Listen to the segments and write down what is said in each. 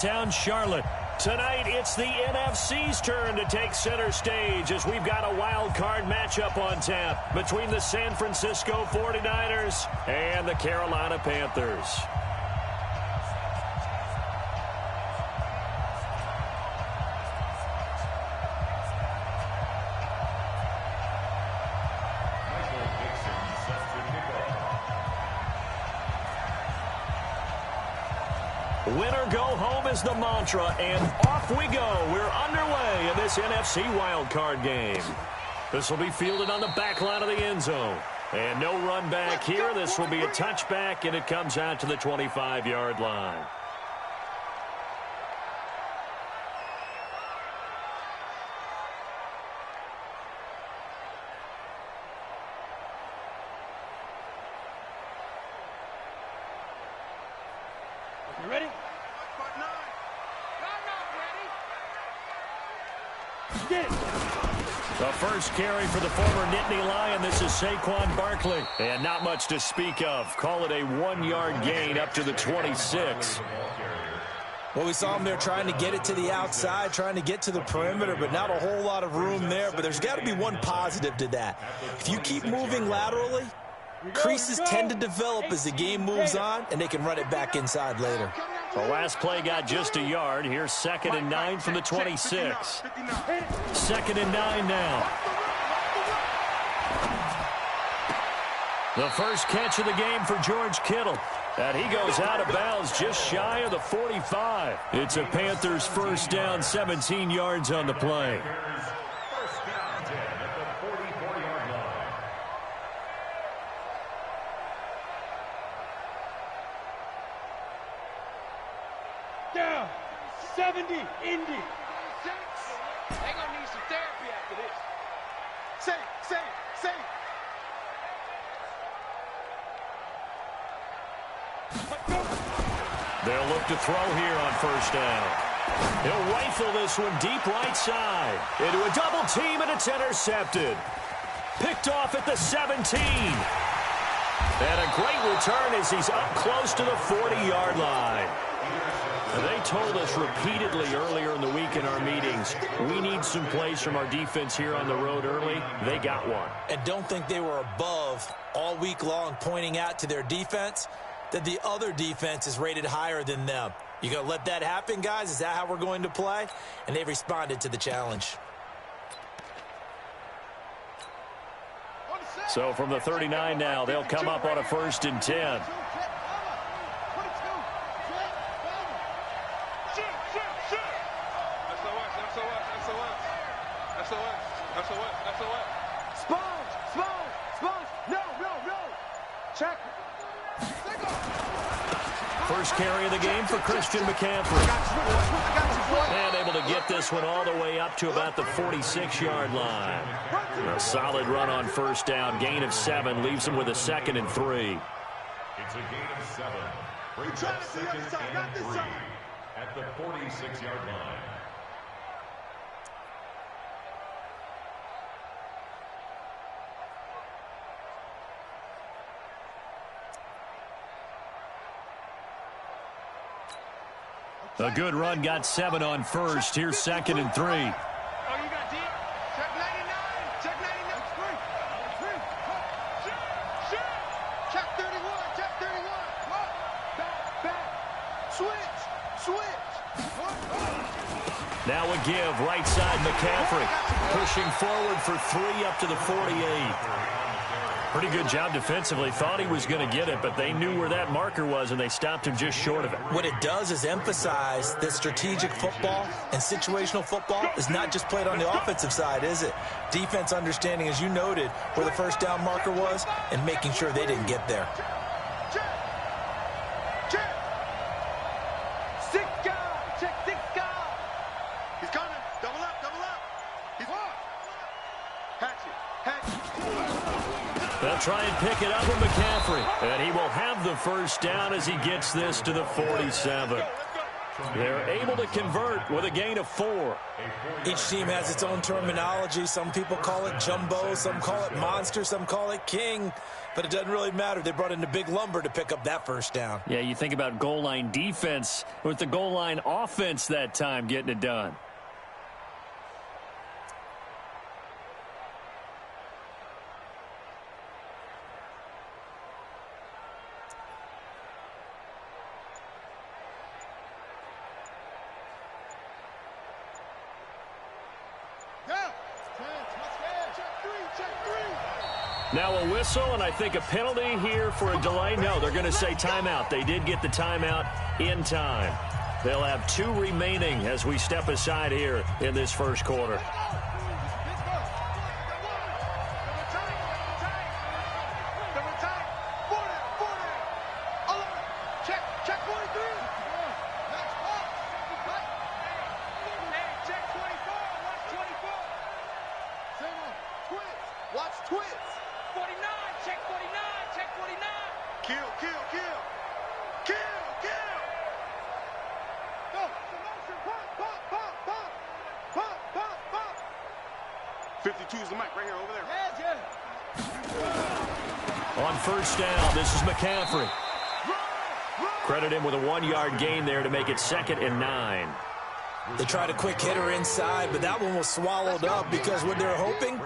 Down Charlotte. Tonight, it's the NFC's turn to take center stage as we've got a wild card matchup on tap between the San Francisco 49ers and the Carolina Panthers. Winner go home is the mantra, and off we go. We're underway in this NFC wildcard game. This will be fielded on the back line of the end zone. And no run back here. This will be a touchback, and it comes out to the 25-yard line. You ready? The first carry for the former Nittany Lion. This is Saquon Barkley. And not much to speak of. Call it a 1-yard gain up to the 26. Well, we saw him there trying to get it to the outside, trying to get to the perimeter, but not a whole lot of room there. But there's got to be one positive to that. If you keep moving laterally, creases tend to develop as the game moves on, and they can run it back inside later. The last play got just a yard. Here's 2nd and 9 from the 26. 2nd and 9 now. The first catch of the game for George Kittle. And he goes out of bounds just shy of the 45. It's a Panthers first down, 17 yards on the play. Down, 70, Indy. They're going to need some therapy after this. Safe. They'll look to throw here on first down. He'll rifle this one deep right side. Into a double team, and it's intercepted. Picked off at the 17. And a great return as he's up close to the 40-yard line. They told us repeatedly earlier in the week in our meetings, we need some plays from our defense here on the road early. They got one. And don't think they were above all week long pointing out to their defense that the other defense is rated higher than them. You going to let that happen, guys? Is that how we're going to play? And they responded to the challenge. So from the 39 now, they'll come up on a 1st and 10. First carry of the game for Christian McCaffrey. And able to get this one all the way up to about the 46-yard line. A solid run on first down. Gain of 7 leaves him with a 2nd and 3. It's a gain of 7. Brings up 2nd and 3 at the 46-yard line. A good run, got 7 on first. Here's 2nd and 3. Oh, you got deep. Check 99. Check 99. Check 31. Check 31. Back. Switch. Now a give, right side McCaffrey. Pushing forward for 3 up to the 48. Pretty good job defensively. Thought he was going to get it, but they knew where that marker was, and they stopped him just short of it. What it does is emphasize that strategic football and situational football is not just played on the offensive side, is it? Defense understanding, as you noted, where the first down marker was and making sure they didn't get there. Check 6 guys. He's coming. Double up. He's what? Hatchet. They'll try and pick it up with McCaffrey. And he will have the first down as he gets this to the 47. They're able to convert with a gain of 4. Each team has its own terminology. Some people call it jumbo, some call it monster, some call it king. But it doesn't really matter. They brought in the big lumber to pick up that first down. Yeah, you think about goal line defense with the goal line offense that time getting it done. Now a whistle, and I think a penalty here for a delay. No, they're going to say timeout. They did get the timeout in time. They'll have 2 remaining as we step aside here in this first quarter. On first down, this is McCaffrey. Credit him with a 1-yard gain there to make it 2nd and 9. They tried a quick hitter inside, but that one was swallowed up because what they're hoping,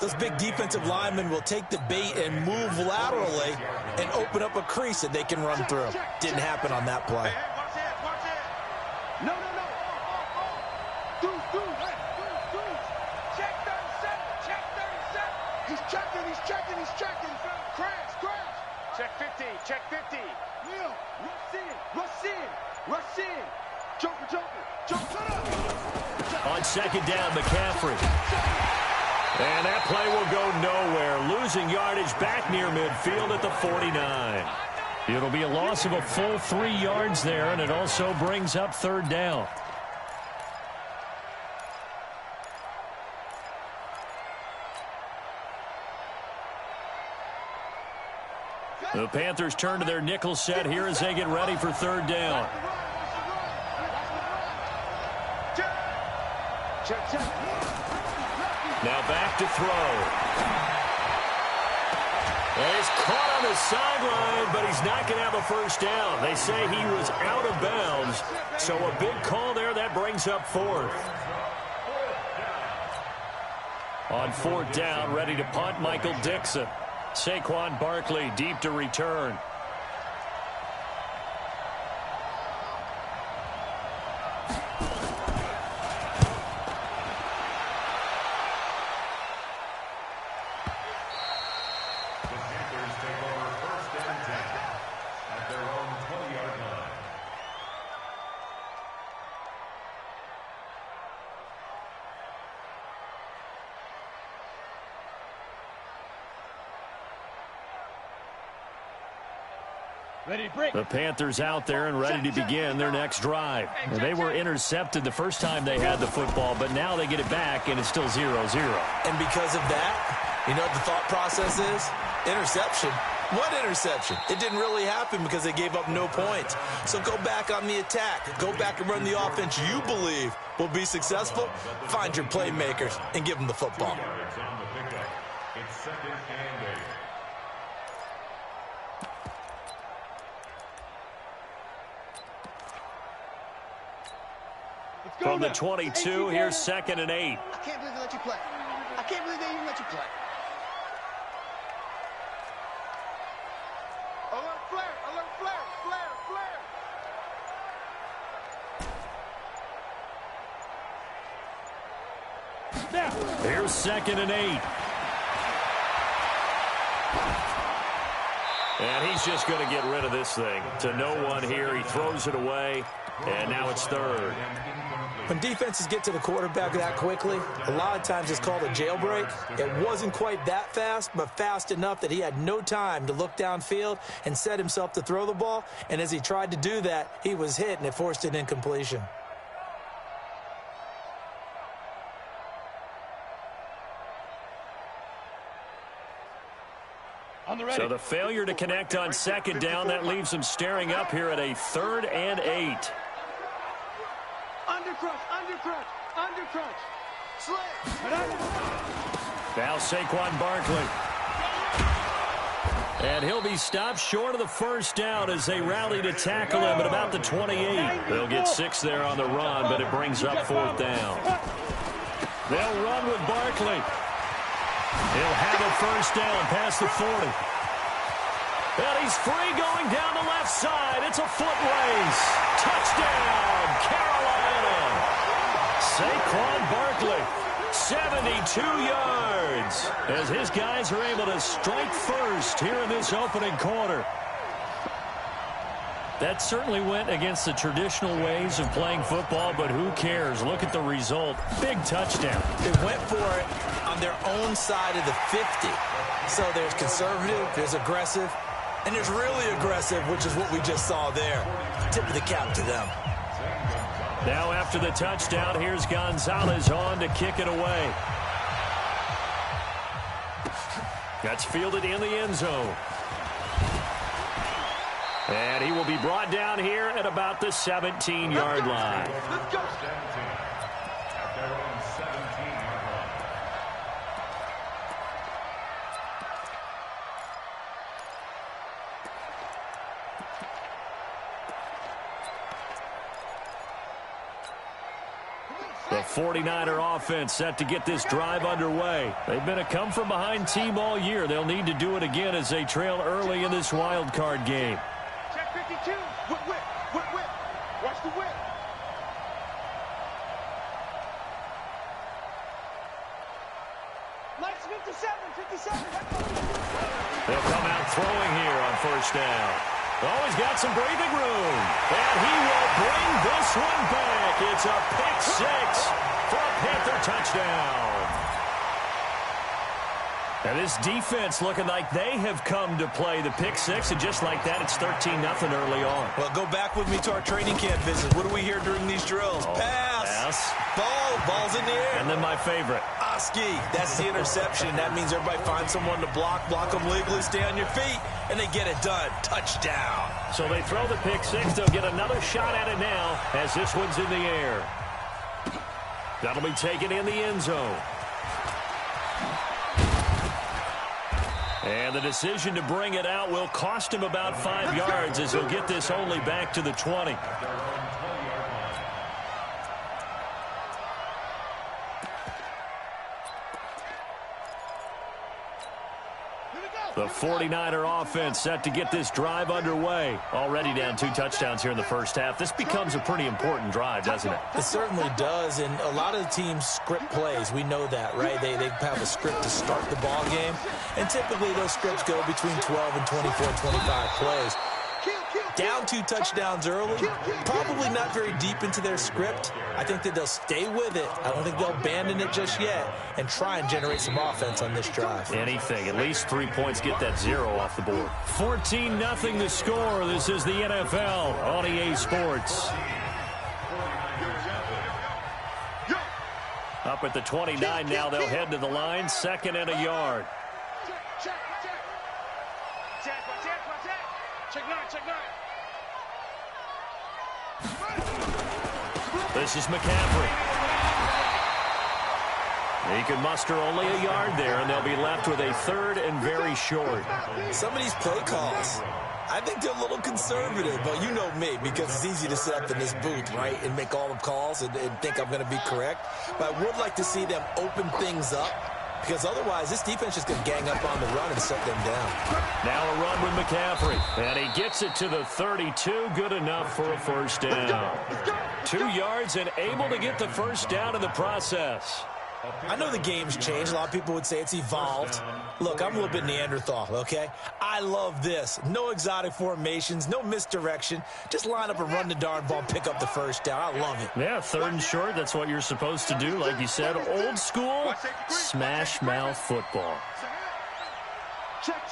those big defensive linemen will take the bait and move laterally and open up a crease that they can run through. Didn't happen on that play. No. Check 37. He's checking. Crash. Check 50. Neil, rush in. Joker. On second down, McCaffrey. And that play will go nowhere. Losing yardage back near midfield at the 49. It'll be a loss of a full 3 yards there, and it also brings up 3rd down. The Panthers turn to their nickel set here as they get ready for 3rd down. Now back to throw. And he's caught on the sideline, but he's not going to have a first down. They say he was out of bounds. So a big call there. That brings up 4th. On 4th down, ready to punt, Michael Dixon. Saquon Barkley deep to return. The Panthers out there and ready to begin their next drive. And they were intercepted the first time they had the football, but now they get it back, and it's still 0-0. And because of that, you know what the thought process is? Interception. What interception? It didn't really happen because they gave up no points. So go back on the attack. Go back and run the offense you believe will be successful. Find your playmakers and give them the football. It's 2nd and 8. From the 22, here's 2nd and 8. I can't believe they let you play. I can't believe they even let you play. Alert flare. Here's 2nd and 8. And he's just going to get rid of this thing. To no one here. He throws it away. And now it's 3rd. When defenses get to the quarterback that quickly, a lot of times it's called a jailbreak. It wasn't quite that fast, but fast enough that he had no time to look downfield and set himself to throw the ball. And as he tried to do that, he was hit, and it forced an incompletion. So the failure to connect on 2nd down, that leaves them staring up here at a 3rd and 8. Undercrunch. Slip. Now Saquon Barkley. And he'll be stopped short of the first down as they rally to tackle him at about the 28. They'll get 6 there on the run, but it brings up 4th down. They'll run with Barkley. He'll have a first down past the 40. And he's free going down the left side. It's a foot race. Touchdown, Carolina. Saquon Barkley, 72 yards, as his guys are able to strike first here in this opening quarter. That certainly went against the traditional ways of playing football, but who cares? Look at the result. Big touchdown. They went for it on their own side of the 50. So there's conservative, there's aggressive, and there's really aggressive, which is what we just saw there. Tip of the cap to them. Now after the touchdown, here's Gonzalez on to kick it away. That's fielded in the end zone. And he will be brought down here at about the 17-yard line. Let's go. At their own 17-yard line. The 49er offense set to get this drive underway. They've been a come-from-behind team all year. They'll need to do it again as they trail early in this wild card game. Check 52. Whip. Watch the whip. Lights 57. They'll come out throwing here on first down. Oh, he's got some breathing room. And he will bring this one back. It's a pick 6 for a Panther touchdown. And this defense looking like they have come to play the pick 6, and just like that, it's 13-0 early on. Well, go back with me to our training camp visit. What do we hear during these drills? Pass. Ball's in the air. And then my favorite. Oski. That's the interception. That means everybody finds someone to block them legally, stay on your feet, and they get it done. Touchdown. So they throw the pick 6. They'll get another shot at it now as this one's in the air. That'll be taken in the end zone. And the decision to bring it out will cost him about 5 yards as he'll get this only back to the 20. The 49er offense set to get this drive underway. Already down 2 touchdowns here in the first half. This becomes a pretty important drive, doesn't it? It certainly does, and a lot of the teams script plays. We know that, right? They have a script to start the ball game, and typically those scripts go between 12 and 24, 25 plays. Down 2 touchdowns early, probably not very deep into their script. I think that they'll stay with it. I don't think they'll abandon it just yet and try and generate some offense on this drive. Anything. At least 3 points, get that 0 off the board. 14-0 the score. This is the NFL on EA Sports. Up at the 29 now, they'll head to the line. 2nd and a yard. Check 9. This is McCaffrey. He can muster only a yard there, and they'll be left with a 3rd and very short. Some of these play calls, I think they're a little conservative, but you know me, because it's easy to sit up in this booth, right, and make all the calls and think I'm going to be correct. But I would like to see them open things up, because otherwise this defense is going to gang up on the run and shut them down. Now a run with McCaffrey, and he gets it to the 32. Good enough for a first down. 2 yards and able to get the first down in the process. I know the game's changed. A lot of people would say it's evolved. Look, I'm a little bit Neanderthal, okay? I love this. No exotic formations, no misdirection. Just line up and run the darn ball, pick up the first down. I love it. Yeah, 3rd and short. That's what you're supposed to do. Like you said, old school, smash mouth football. Check.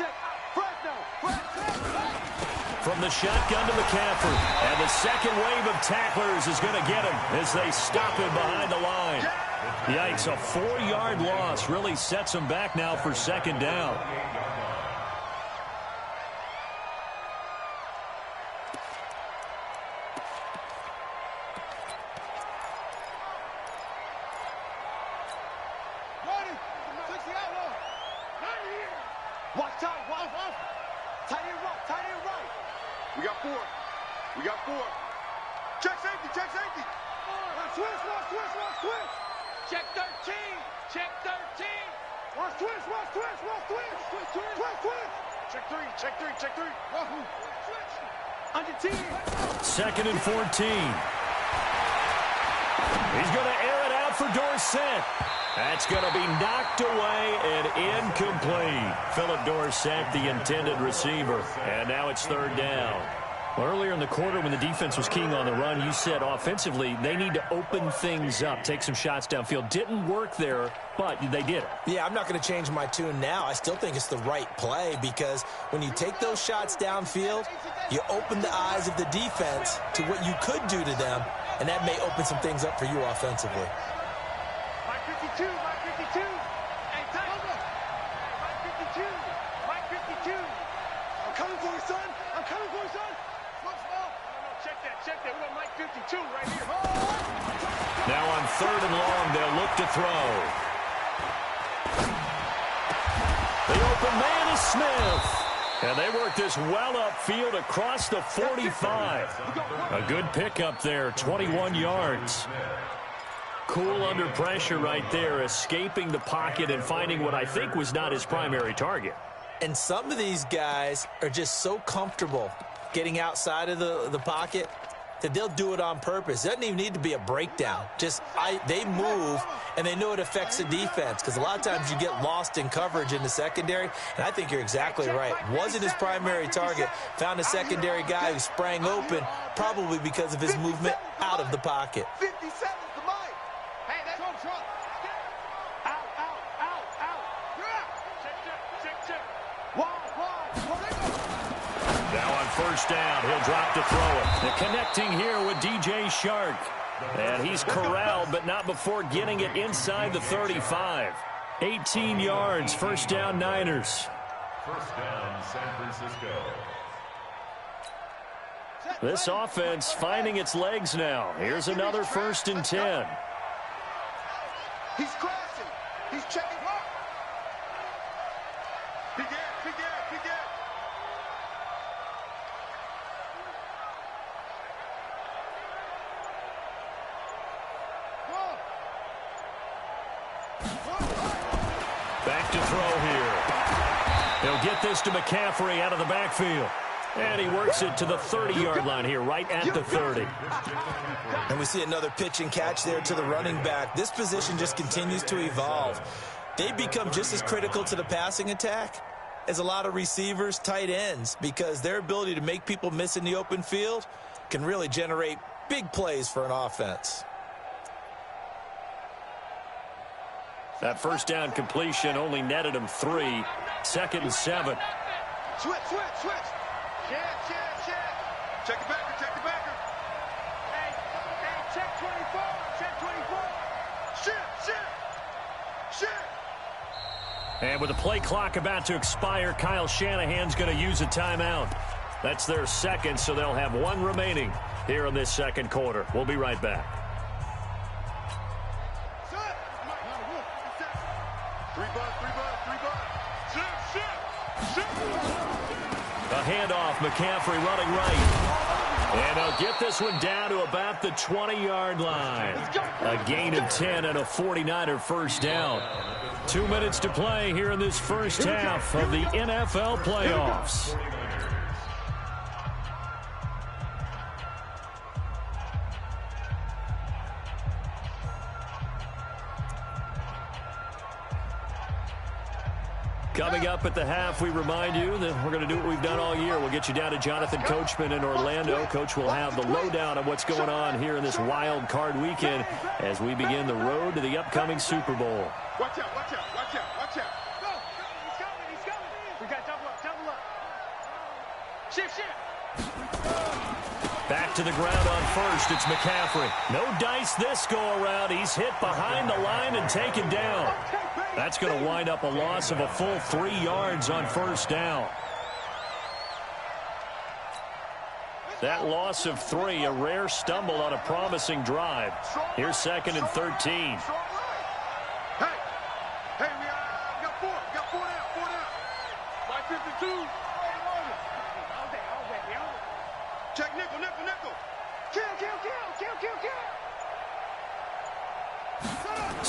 From the shotgun to McCaffrey. And the second wave of tacklers is going to get him as they stop him behind the line. Yikes, a 4-yard loss really sets him back now for 2nd down. Tight end right, tight end right. We got 4. We got 4. Check safety, check safety. Switch, switch. Check 13, check 13. Switch. Check 3. Switch. Under 10. Second and 14. He's going to air it out for Dorsett. That's going to be knocked away and incomplete. Philip Dorsett, the intended receiver. And now it's third down. Well, earlier in the quarter when the defense was keying on the run, you said offensively they need to open things up, take some shots downfield. Didn't work there, but they did it. Yeah, I'm not going to change my tune now. I still think it's the right play because when you take those shots downfield, you open the eyes of the defense to what you could do to them, and that may open some things up for you offensively. Mike 52. Hey, time. Mike 52. I'm coming for you, son. Check that. We got Mike 52 right here. Now on third and long, they'll look to throw. The open man is Smith. And they work this well upfield across the 45. A good pickup there, 21 yards. Cool under pressure right there, escaping the pocket and finding what I think was not his primary target. And some of these guys are just so comfortable getting outside of the pocket that they'll do it on purpose. It doesn't even need to be a breakdown. They move, and they know it affects the defense because a lot of times you get lost in coverage in the secondary, and I think you're exactly right. Wasn't his primary target. Found a secondary guy who sprang open, probably because of his movement out of the pocket. 57 to Mike. Hey, that's on truck. Out. Check. Now on first down, he'll drop to throw it. They're connecting here with DJ Shark. And he's corralled, but not before getting it inside the 35. 18 yards, first down Niners. First down, San Francisco. This offense finding its legs now. Here's another 1st and 10. He's crashing. He's checking. Big air. Back to throw here. He'll get this to McCaffrey out of the backfield. And he works it to the 30-yard line here, right at the 30. And we see another pitch and catch there to the running back. This position just continues to evolve. They become just as critical to the passing attack as a lot of receivers, tight ends, because their ability to make people miss in the open field can really generate big plays for an offense. That first down completion only netted him 3. 2nd and 7. Switch. Check. Check the backer. Hey, check 24. Shit. And with the play clock about to expire, Kyle Shanahan's going to use a timeout. That's their second, so they'll have 1 remaining here in this second quarter. We'll be right back. A handoff, McCaffrey running right. And he'll get this one down to about the 20-yard line. A gain of 10 and a 49er first down. 2 minutes to play here in this first half of the NFL playoffs. Coming up at the half, we remind you that we're going to do what we've done all year. We'll get you down to Jonathan Coachman in Orlando. Coach will have the lowdown on what's going on here in this wild card weekend as we begin the road to the upcoming Super Bowl. Watch out. Go. He's coming. We got double up. Shift. Back to the ground on first. It's McCaffrey. No dice this go-around. He's hit behind the line and taken down. That's going to wind up a loss of a full 3 yards on first down. That loss of 3, a rare stumble on a promising drive. Here's 2nd and 13. Hey, we got 4 down. 4 down. Mike 52.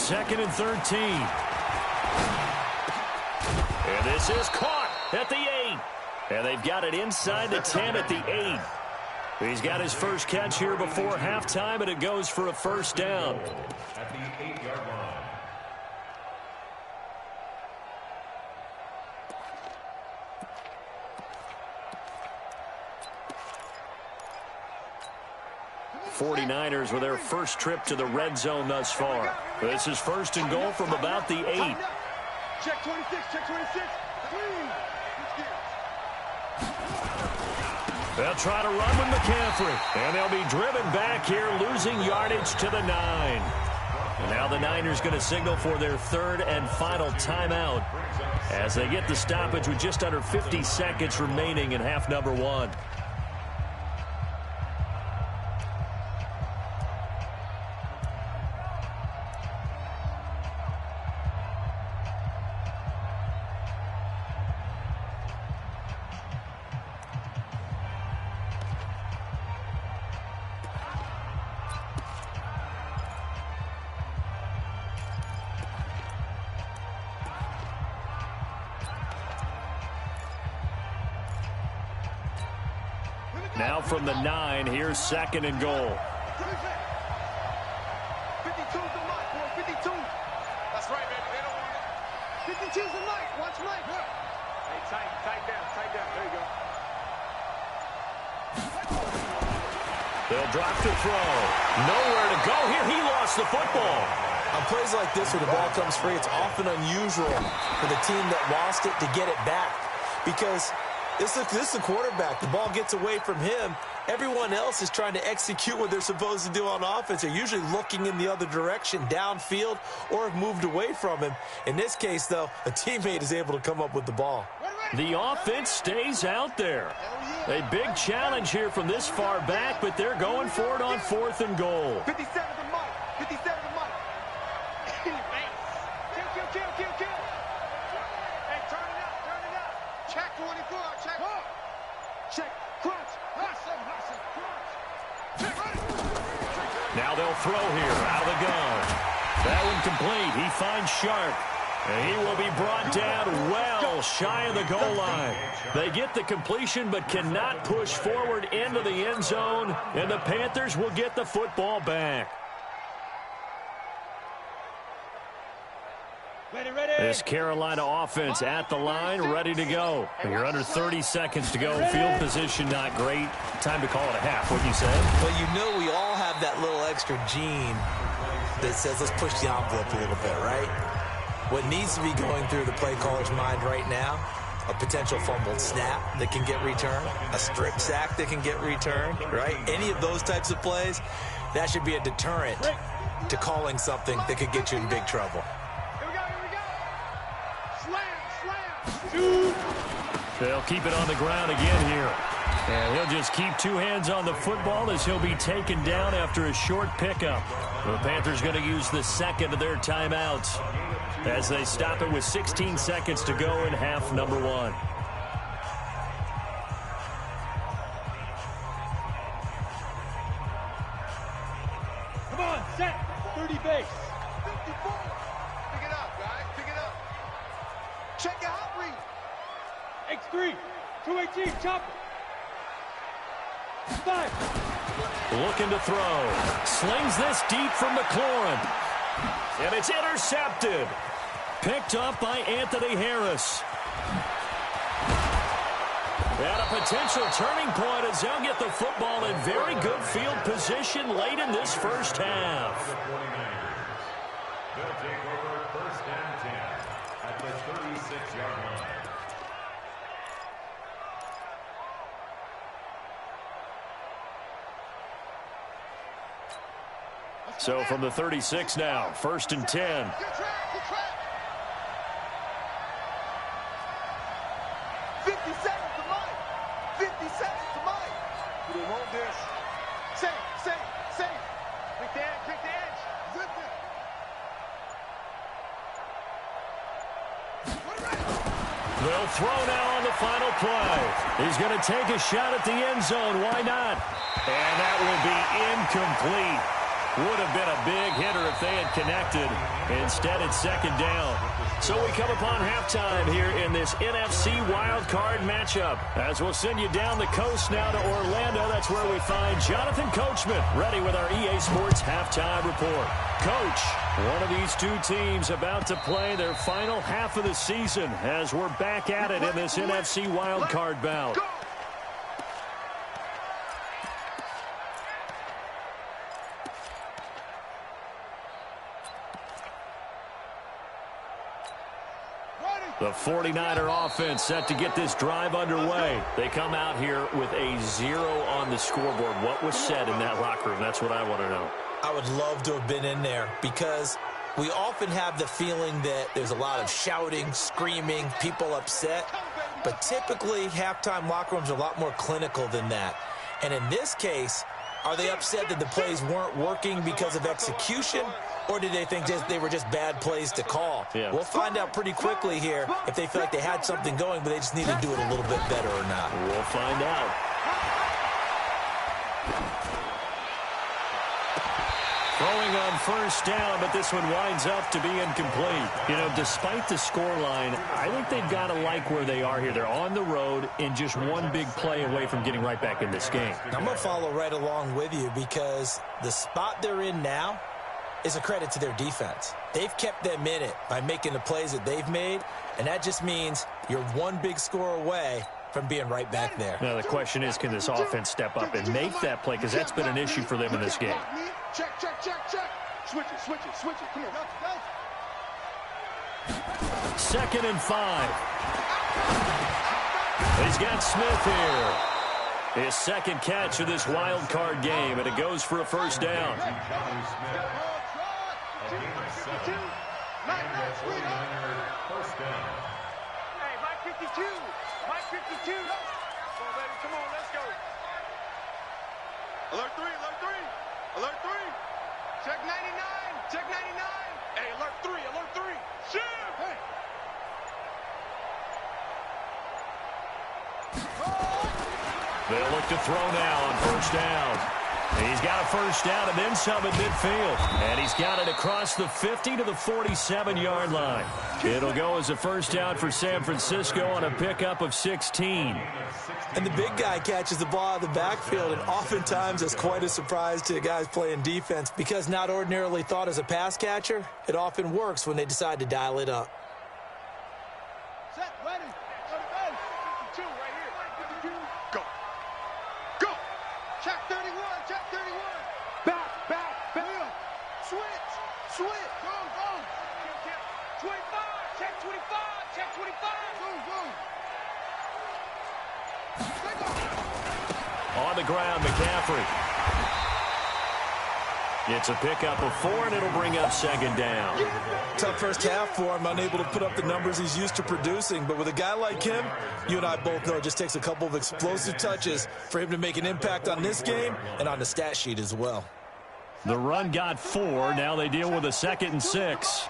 2nd and 13. And this is caught at the 8. And they've got it inside the 10 at the 8. He's got his first catch here before halftime, and it goes for a first down. At the 8-yard line. '49ers with their first trip to the red zone thus far. This is 1st and goal from about the 8. Check 26, check 26. They'll try to run with McCaffrey, and they'll be driven back here, losing yardage to the 9. And now the Niners going to signal for their 3rd and final timeout as they get the stoppage with just under 50 seconds remaining in half number 1. Now from the 9, here's 2nd and goal. 52's the mark, boy. 52. That's right, baby. They don't want it. 52's the mark. Watch Mike. Hey, tight down. There you go. They'll drop to throw. Nowhere to go here. He lost the football. On plays like this where the ball comes free, it's often unusual for the team that lost it to get it back because this is the quarterback. The ball gets away from him. Everyone else is trying to execute what they're supposed to do on offense. They're usually looking in the other direction, downfield, or have moved away from him. In this case, though, a teammate is able to come up with the ball. The offense stays out there. A big challenge here from this far back, but they're going for it on 4th and goal. 57 to Mike. 57 to Mike. Kill. Hey, turn it up. Check 24. Check. Crunch. Now they'll throw here out of the gun. That one complete. He finds Sharp. And he will be brought down well shy of the goal line. They get the completion but cannot push forward into the end zone. And the Panthers will get the football back. This Carolina offense at the line, ready to go. You're under 30 seconds to go. Field position not great. Time to call it a half, wouldn't you say? Well, you know we all have that little extra gene that says let's push the envelope a little bit, right? What needs to be going through the play caller's mind right now, a potential fumbled snap that can get returned, a strip sack that can get returned, right? Any of those types of plays, that should be a deterrent to calling something that could get you in big trouble. They'll keep it on the ground again here. And he'll just keep 2 hands on the football as he'll be taken down after a short pickup. The Panthers going to use the 2nd of their timeouts as they stop it with 16 seconds to go in half number 1. Come on, set. 30 base. 54. Pick it up, guys. Pick it up. Check it out, read. X3. 218. Chopper. 5. Looking to throw. Slings this deep from McLaurin. And it's intercepted. Picked up by Anthony Harris. And a potential turning point as they'll get the football in very good field position late in this first half. They'll take over 1st and 10 at the 36-yard line. So from the 36 now, 1st and 10. Good track. 50 seconds to Mike. 50 seconds to Mike. They won't this. Safe. Pick the edge. Zip it. They'll throw now on the final play. He's going to take a shot at the end zone. Why not? And that will be incomplete. Would have been a big hitter if they had connected. Instead, it's second down. So we come upon halftime here in this NFC wildcard matchup. As we'll send you down the coast now to Orlando, that's where we find Jonathan Coachman ready with our EA Sports halftime report. Coach, one of these two teams about to play their final half of the season as we're back at it in this NFC wildcard bout. The 49er offense set to get this drive underway. They come out here with a 0 on the scoreboard. What was said in that locker room? That's what I want to know. I would love to have been in there because we often have the feeling that there's a lot of shouting, screaming, people upset. But typically, halftime locker rooms are a lot more clinical than that. And in this case, are they upset that the plays weren't working because of execution? Or did they think they were just bad plays to call? Yeah. We'll find out pretty quickly here if they feel like they had something going, but they just need to do it a little bit better or not. We'll find out. Throwing on first down, but this one winds up to be incomplete. You know, despite the scoreline, I think they've got to like where they are here. They're on the road and just one big play away from getting right back in this game. I'm going to follow right along with you because the spot they're in now is a credit to their defense. They've kept them in it by making the plays that they've made, and that just means you're one big score away from being right back there. Now, the question is, can this offense step up and make that play? Because that's been an issue for them in this game. Check. Switch it. Come on. Second and 5. He's got Smith here. His second catch of this wild card game, and it goes for a first down. Hey, Mike 52. Mike 52. Come on, baby. Come on, let's go. Alert 3. Alert 3. Check 99. Check 99. Hey, alert 3. Shit. Hey. They'll look to throw now on first down. He's got a first down and then some at midfield. And he's got it across the 50 to the 47-yard line. It'll go as a first down for San Francisco on a pickup of 16. And the big guy catches the ball out of the backfield, and oftentimes it's quite a surprise to the guys playing defense because not ordinarily thought as a pass catcher, it often works when they decide to dial it up. Set, ready. 52 right here. 52. Go. Check 31. Back. Switch. Go. 25. Check 25. Go. On the ground, McCaffrey. It's a pickup of 4, and it'll bring up second down. Tough first half for him, unable to put up the numbers he's used to producing. But with a guy like him, you and I both know it just takes a couple of explosive touches for him to make an impact on this game and on the stat sheet as well. The run got 4. Now they deal with a 2nd and 6.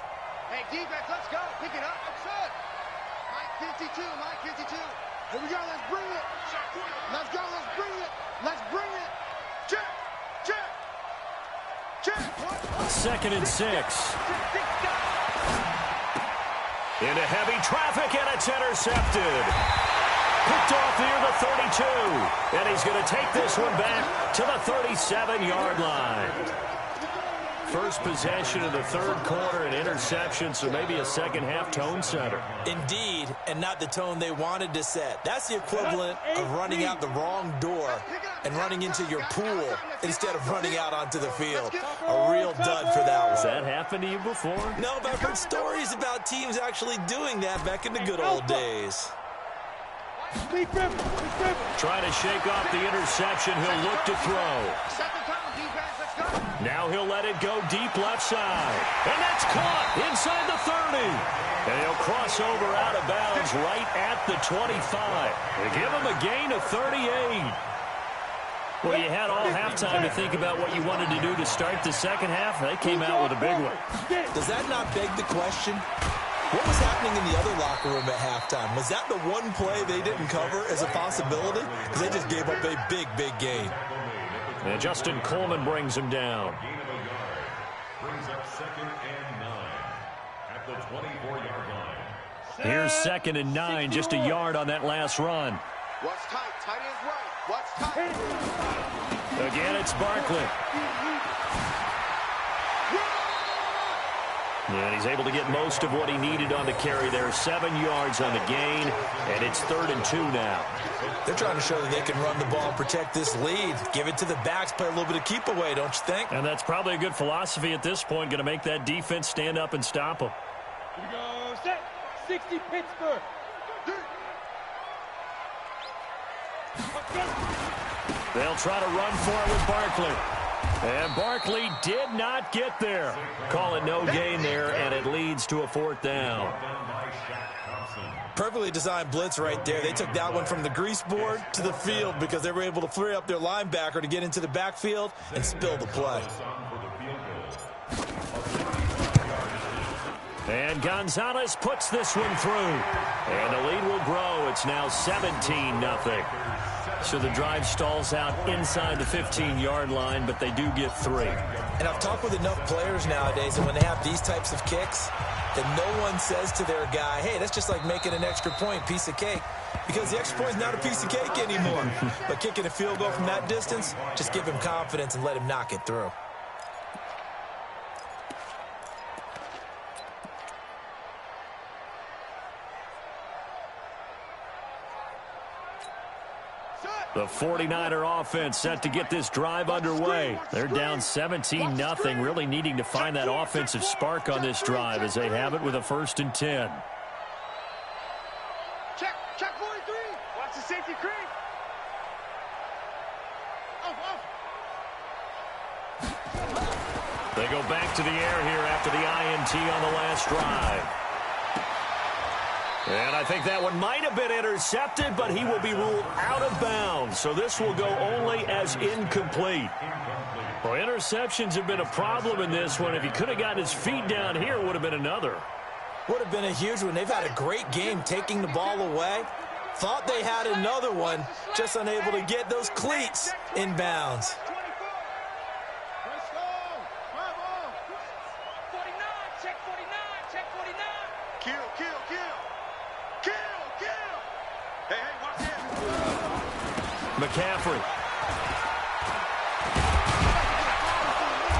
Hey, defense, let's go. Pick it up. That's it. Mike 52. Here we go. Let's bring it. Let's go. Let's bring it. Check. 2nd and 6. Into heavy traffic, and it's intercepted. Picked off near the 32. And he's going to take this one back to the 37-yard line. First possession of the third quarter, an interception, so maybe a second-half tone setter. Indeed, and not the tone they wanted to set. That's the equivalent of running out the wrong door and running into your pool instead of running out onto the field. A real dud for that one. Has that happened to you before? No, but I've heard stories about teams actually doing that back in the good old days. Trying to shake off the interception. He'll look to throw. Now he'll let it go deep left side. And that's caught inside the 30. And he'll cross over out of bounds right at the 25. They give him a gain of 38. Well, you had all halftime to think about what you wanted to do to start the second half. They came out with a big one. Does that not beg the question? What was happening in the other locker room at halftime? Was that the one play they didn't cover as a possibility? Because they just gave up a big gain. And Justin Coleman brings him down. second and 9 at the 24-yard line. Here's 2nd and 9, just a yard on that last run. Watch tight. Tight ends right. Watch tight. Again, it's Barkley. And he's able to get most of what he needed on the carry there. 7 yards on the gain, and it's 3rd and 2 now. They're trying to show that they can run the ball and protect this lead. Give it to the backs, play a little bit of keep away, don't you think? And that's probably a good philosophy at this point, going to make that defense stand up and stop them. Here we go, set. 60 Pittsburgh. They'll try to run for it with Barkley. And Barkley did not get there. Call it no gain there, and it leads to a 4th down. Perfectly designed blitz right there. They took that one from the grease board to the field because they were able to free up their linebacker to get into the backfield and spill the play. And Gonzalez puts this one through. And the lead will grow. It's now 17-0. So the drive stalls out inside the 15-yard line, but they do get 3. And I've talked with enough players nowadays, and when they have these types of kicks, that no one says to their guy, hey, that's just like making an extra point, piece of cake. Because the extra point is not a piece of cake anymore. But kicking a field goal from that distance, just give him confidence and let him knock it through. The 49er offense set to get this drive underway. They're down 17-0, really needing to find that offensive spark on this drive as they have it with a 1st and 10. Check 43. Watch the safety creep. They go back to the air here after the INT on the last drive. And I think that one might have been intercepted, but he will be ruled out of bounds. So this will go only as incomplete. Well, interceptions have been a problem in this one. If he could have gotten his feet down here, it would have been another. Would have been a huge one. They've had a great game taking the ball away. Thought they had another one, just unable to get those cleats in bounds. 49, check 49, check 49. Kill. Hey, watch it. McCaffrey.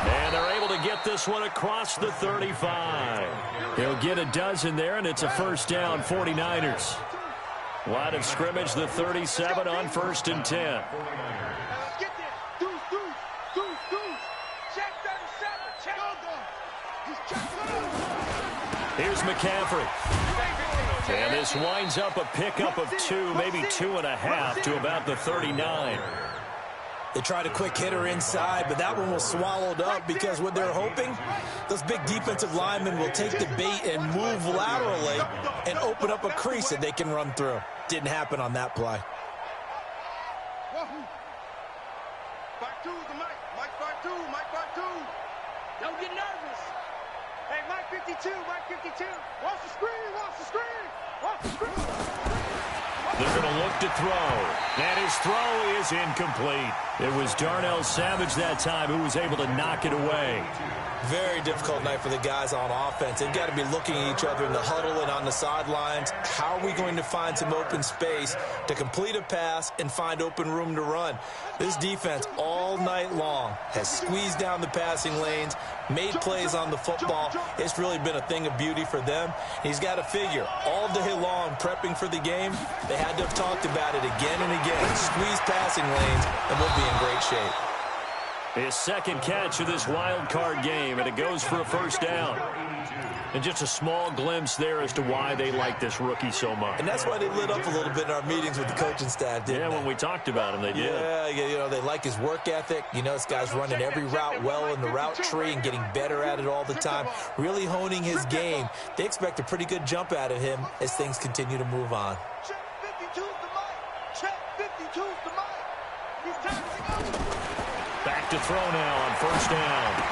And they're able to get this one across the 35. He'll get a dozen there, and it's a 1st down, 49ers. Line of scrimmage, the 37 on 1st and 10. Let's get there. Deuce. Check 37. Check. Here's McCaffrey. And this winds up a pickup of 2, maybe 2.5 to about the 39. They tried a quick hitter inside, but that one was swallowed up because what they're hoping, those big defensive linemen will take the bait and move laterally and open up a crease that they can run through. Didn't happen on that play. Back two, the Mike. Mike back two. Don't get nervous. Hey, Mike 52. Watch the screen. They're going to look to throw. And his throw is incomplete. It was Darnell Savage that time who was able to knock it away. Very difficult night for the guys on offense. They've got to be looking at each other in the huddle and on the sidelines. How are we going to find some open space to complete a pass and find open room to run? This defense all night long has squeezed down the passing lanes, made plays on the football. It's really been a thing of beauty for them. He's got to figure all day long prepping for the game, they had to have talked about it again and again. Squeeze passing lanes and we'll be in great shape. His 2nd catch of this wild card game, and it goes for a 1st down. And just a small glimpse there as to why they like this rookie so much. And that's why they lit up a little bit in our meetings with the coaching staff, didn't they? When we talked about him, they did. Yeah, you know, they like his work ethic. You know, this guy's running every route well in the route tree and getting better at it all the time, really honing his game. They expect a pretty good jump out of him as things continue to move on. Check 52's the Mike. Check 52's the Mike. He's time to go. Back to throw now on 1st down.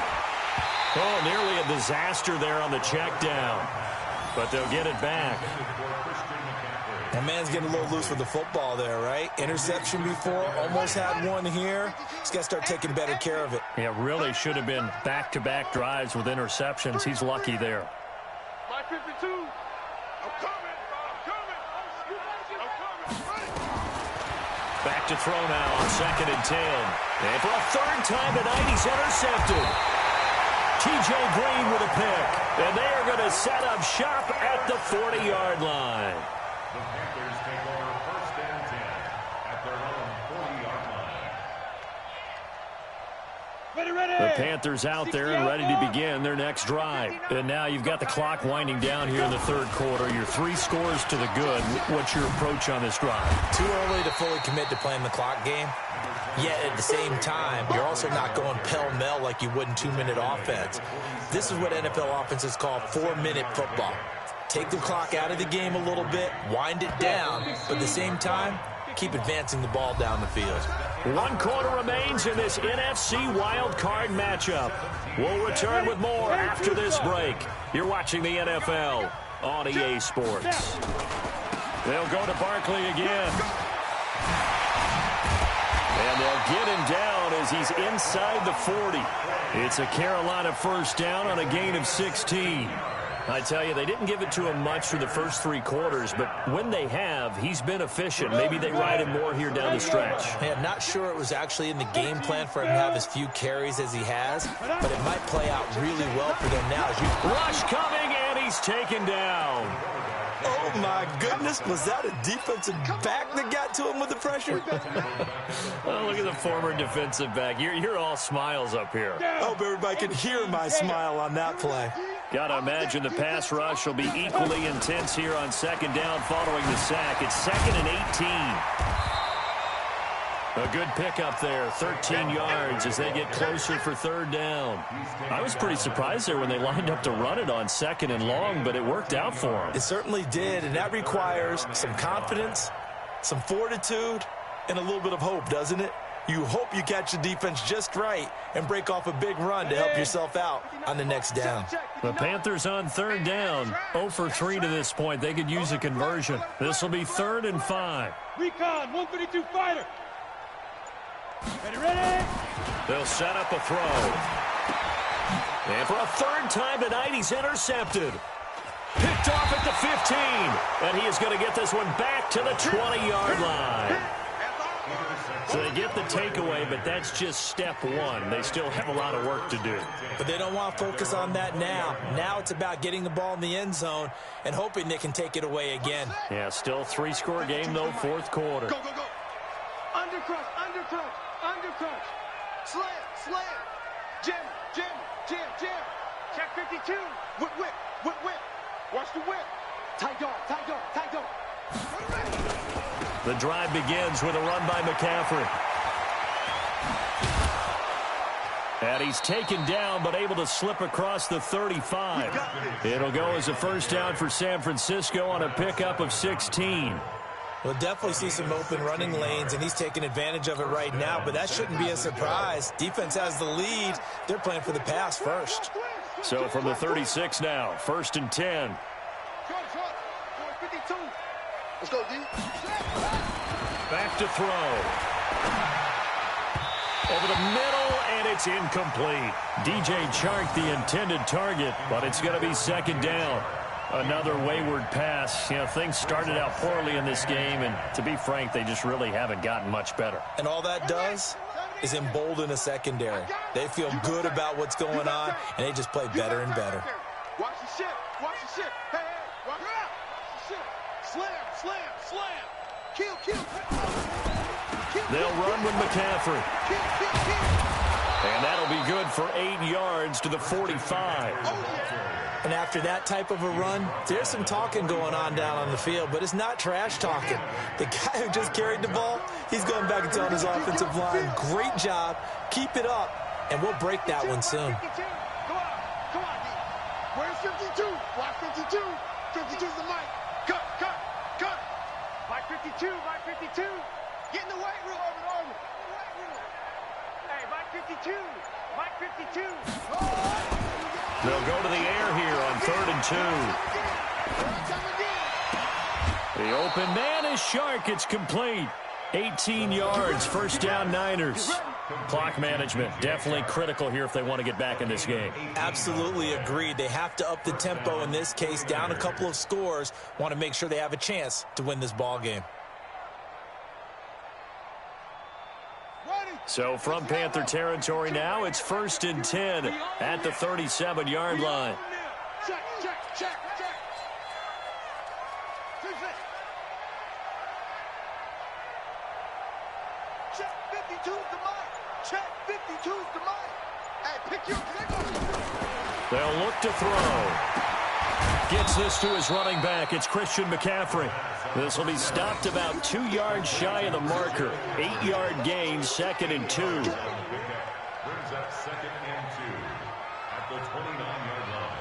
Oh, nearly a disaster there on the check down. But they'll get it back. That man's getting a little loose with the football there, right? Interception before, almost had one here. He's got to start taking better care of it. Yeah, really should have been back-to-back drives with interceptions. He's lucky there. My 52. I'm coming. Back to throw now on 2nd and 10. And for a third time tonight, he's intercepted. T.J. Green with a pick. And they are going to set up shop at the 40-yard line. The Panthers take over 1st and 10 at their own 40-yard line. The Panthers out there and ready to begin their next drive. And now you've got the clock winding down here in the third quarter. You're 3 scores to the good. What's your approach on this drive? Too early to fully commit to playing the clock game. Yet at the same time, you're also not going pell-mell like you would in 2-minute offense. This is what NFL offenses call 4-minute football. Take the clock out of the game a little bit, wind it down, but at the same time, keep advancing the ball down the field. 1 quarter remains in this NFC wildcard matchup. We'll return with more after this break. You're watching the NFL on EA Sports. They'll go to Barkley again. And they'll get him down as he's inside the 40. It's a Carolina first down on a gain of 16. I tell you, they didn't give it to him much for the first 3 quarters, but when they have, he's been efficient. Maybe they ride him more here down the stretch. Hey, I'm not sure it was actually in the game plan for him to have as few carries as he has, but it might play out really well for them now. Rush coming, and he's taken down. Oh, my goodness. Was that a defensive back that got to him with the pressure? Oh, look at the former defensive back. You're all smiles up here. I hope everybody can hear my smile on that play. Got to imagine the pass rush will be equally intense here on 2nd down following the sack. It's 2nd and 18. A good pickup there, 13 yards as they get closer for 3rd down. I was pretty surprised there when they lined up to run it on 2nd and long, but it worked out for them. It certainly did, and that requires some confidence, some fortitude, and a little bit of hope, doesn't it? You hope you catch the defense just right and break off a big run to help yourself out on the next down. The Panthers on 3rd down, 0 for 3 to this point. They could use a conversion. This will be 3rd and 5. Recon, 152 fighter. Ready? They'll set up a throw. And for a 3rd time tonight, he's intercepted. Picked off at the 15. And he is going to get this one back to the 20-yard line. So they get the takeaway, but that's just step 1. They still have a lot of work to do. But they don't want to focus on that now. Now it's about getting the ball in the end zone and hoping they can take it away again. Yeah, still 3-score game, though, 4th quarter. Go, go, go. Undercrush, undercrush, undercrush. Slam, slam. Jam, jam, jam, jam. Check 52. Whip, whip, whip, whip. Watch the whip. Tight dog, tight dog, tight dog. The drive begins with a run by McCaffrey. And he's taken down, but able to slip across the 35. It'll go as a first down for San Francisco on a pickup of 16. We'll definitely see some open running lanes, and he's taking advantage of it right now, but that shouldn't be a surprise. Defense has the lead. They're playing for the pass first. So from the 36 now, 1st and 10. Short, short. 52. Let's go, D. Back to throw. Over the middle, and it's incomplete. DJ Chark, the intended target, but it's going to be 2nd down. Another wayward pass. You know, things started out poorly in this game, and to be frank, they just really haven't gotten much better. And all that does is embolden a secondary. They feel good about what's going on, and they just play better and better. Watch the shit. Watch the shit. Hey, hey. Watch the shit. Slam, slam, slam. Kill, kill. They'll run with McCaffrey. And that'll be good for 8 yards to the 45. And after that type of a run, there's some talking going on down on the field, but it's not trash talking. The guy who just carried the ball, he's going back and telling his offensive line, great job, keep it up, and we'll break that one soon. Come on, D. Where's 52? Watch 52. 52's the mic. Cut, cut, cut. Mike 52, Mike 52. Get in the weight room. Hey, Mike 52, Mike 52. They'll go to the air here on 3rd and 2. The open man is Shark. It's complete. 18 yards, first down Niners. Clock management, definitely critical here if they want to get back in this game. Absolutely agreed. They have to up the tempo in this case, down a couple of scores. Want to make sure they have a chance to win this ball game. So from Panther territory now, it's 1st and 10 at the 37-yard line. Check, check, check, check. Check 52's the mic. Check 52's the mic. Hey, pick your They'll look to throw. Gets this to his running back. It's Christian McCaffrey. This will be stopped about 2 yards shy of the marker. 8-yard gain, 2nd and 2. Brings up 2nd and 2 at the 29-yard line.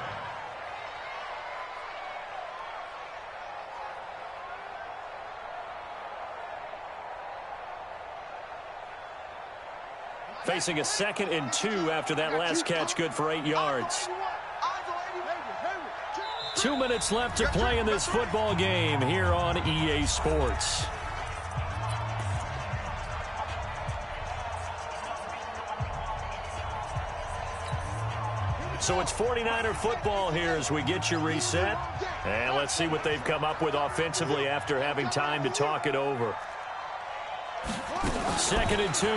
Facing a 2nd and 2 after that last catch, good for 8 yards. 2 minutes left to play in this football game here on EA Sports. So it's 49er football here as we get you reset. And let's see what they've come up with offensively after having time to talk it over. 2nd and 2.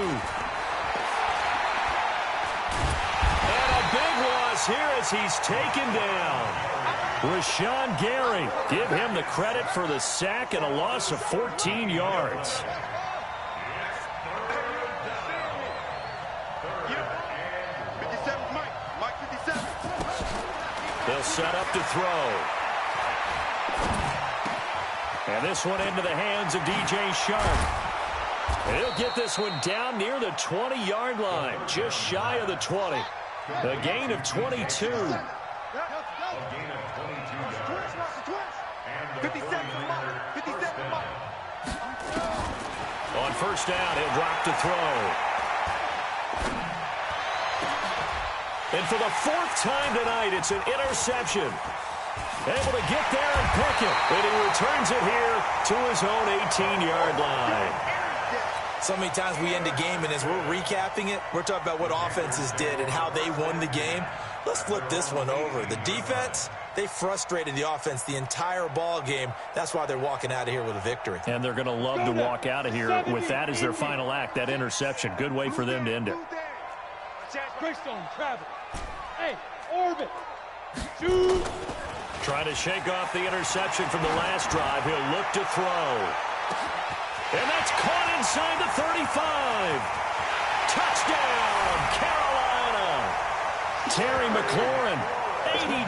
And a big loss here as he's taken down. Rashawn Gary, give him the credit for the sack and a loss of 14 yards. They'll set up to throw. And this one into the hands of DJ Shark. And he'll get this one down near the 20-yard line, just shy of the 20. A gain of 22. On first down, he'll drop to throw. And for the 4th time tonight, it's an interception. Able to get there and pick it. And he returns it here to his own 18-yard line. So many times we end a game, and as we're recapping it, we're talking about what offenses did and how they won the game. Let's flip this one over. The defense, they frustrated the offense the entire ball game. That's why they're walking out of here with a victory. And they're going to love to walk out of here with that as their final act, that interception. Good way for them to end it. Hey, orbit. Shoot. Trying to shake off the interception from the last drive. He'll look to throw. And that's caught inside the 35. Touchdown, Carolina. Terry McLaurin,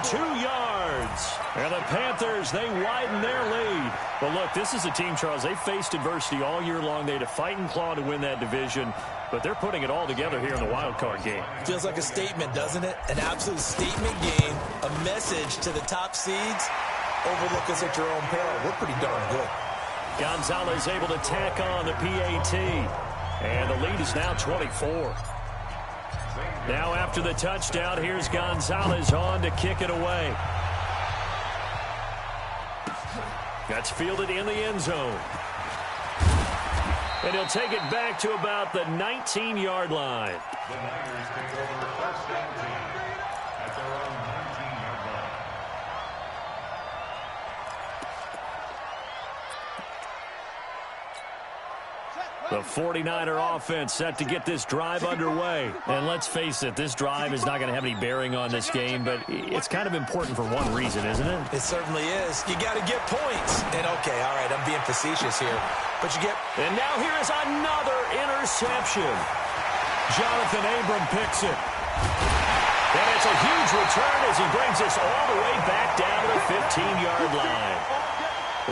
82 yards. And the Panthers, they widen their lead. But look, this is a team, Charles, they faced adversity all year long. They had to fight and claw to win that division. But they're putting it all together here in the wild card game. Feels like a statement, doesn't it? An absolute statement game, a message to the top seeds. Overlook us at your own peril. We're pretty darn good. Gonzalez able to tack on the PAT. And the lead is now 24. Now after the touchdown, here's Gonzalez on to kick it away. That's fielded in the end zone. And he'll take it back to about the 19-yard line. The Niners take over 1st and 10 at their own 19-yard line. The 49er offense set to get this drive underway. And let's face it, this drive is not going to have any bearing on this game, but it's kind of important for one reason, isn't it? It certainly is. You got to get points. And, okay, all right, I'm being facetious here. But you get... And now here is another interception. Jonathan Abram picks it. And it's a huge return as he brings us all the way back down to the 15-yard line.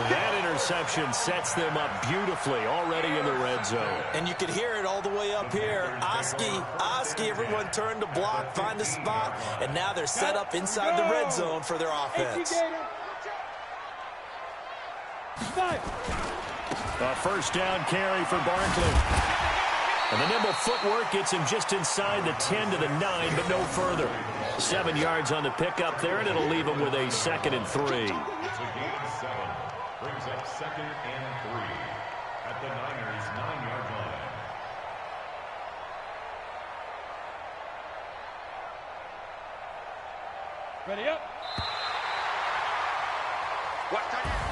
That interception sets them up beautifully already in the red zone. And you can hear it all the way up here. Oski, everyone turned to block, find a spot, and now they're set up inside the red zone for their offense. A first down carry for Barkley. And the nimble footwork gets him just inside the 10 to the 9, but no further. 7 yards on the pickup there, and it'll leave him with a 2nd and 3. It's a gain of 7. Brings up 2nd and 3 at the Niners' 9-yard line. Ready up.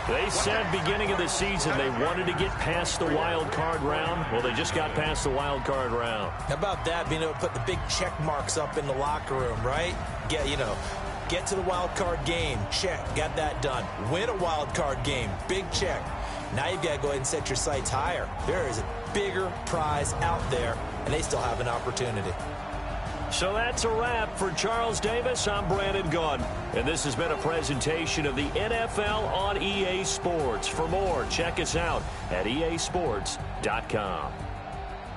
They said beginning of the season they wanted to get past the wild card round. Well, they just got past the wild card round. How about that, being able to put the big check marks up in the locker room, right? Get to the wild card game. Check. Got that done. Win a wild card game. Big check. Now you've got to go ahead and set your sights higher. There is a bigger prize out there, and they still have an opportunity. So that's a wrap for Charles Davis. I'm Brandon Gunn, and this has been a presentation of the NFL on EA Sports. For more, check us out at easports.com.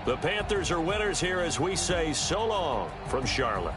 The Panthers are winners here as we say so long from Charlotte.